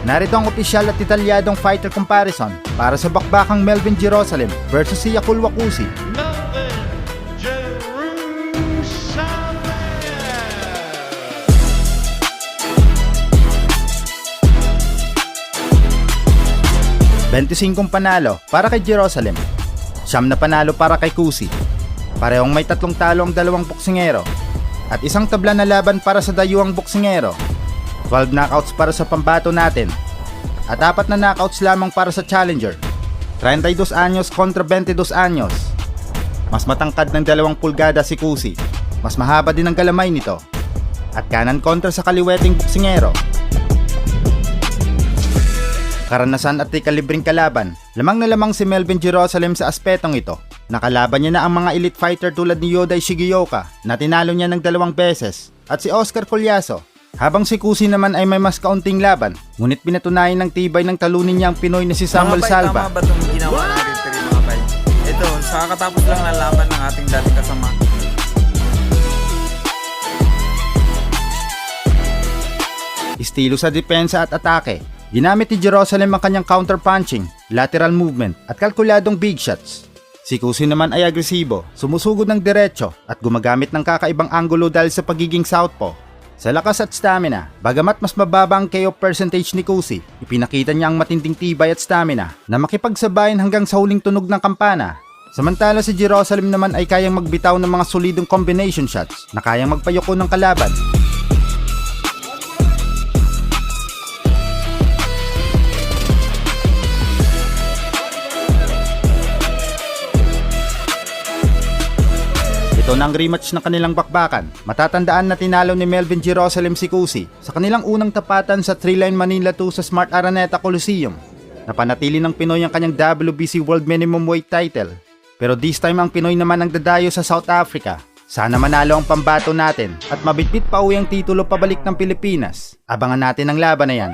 Narito ang opisyal at detalyadong fighter comparison para sa bakbakang Melvin Jerusalem versus si Yakul Wakusi. Melvin Jerusalem. 25 panalo para kay Jerusalem, 9 na panalo para kay Kusi. Parehong may 3 talo ang dalawang boksingero at isang tabla na laban para sa dayuhang boksingero. 12 knockouts para sa pambato natin at 4 na knockouts lamang para sa challenger. 32 anyos kontra 22 anyos. Mas matangkad ng 2 pulgada si Kusi. Mas mahaba din ang galamay nito. At kanan kontra sa kaliweting boksingero. Karanasan at kalibring kalaban, lamang na lamang si Melvin Jerusalem sa aspetong ito. Nakalaban niya na ang mga elite fighter tulad ni Yodai Shigeoka na tinalo niya ng 2 beses at si Oscar Collazo. Habang si Kusi naman ay may mas kaunting laban, ngunit pinatunayan ng tibay ng talunin niya ang Pinoy na si Samuel Salva. Tama ba itong ginawa ng referee mga bay? Ito, sa kakatapos lang ng laban ng ating dating kasama. Estilo sa depensa at atake, ginamit ni Jerusalem ang kanyang counter-punching, lateral movement at kalkuladong big shots. Si Kusi naman ay agresibo, sumusugod ng diretso at gumagamit ng kakaibang anggulo dahil sa pagiging southpaw. Sa lakas at stamina, bagamat mas mababa ang KO percentage ni Kusi, ipinakita niya ang matinding tibay at stamina na makipagsabayan hanggang sa huling tunog ng kampana. Samantala si Jerusalem naman ay kayang magbitaw ng mga solidong combination shots na kayang magpayoko ng kalaban. Ito na ang rematch ng kanilang bakbakan. Matatandaan na tinalo ni Melvin Jerusalem si Kusi sa kanilang unang tapatan sa 3-Line Manila 2 sa Smart Araneta Coliseum. Napanatili ng Pinoy ang kanyang WBC World Minimum Weight title. Pero this time ang Pinoy naman ang dadayo sa South Africa. Sana manalo ang pambato natin at mabitbit pa uwi ang titulo pabalik ng Pilipinas. Abangan natin ang laban na yan.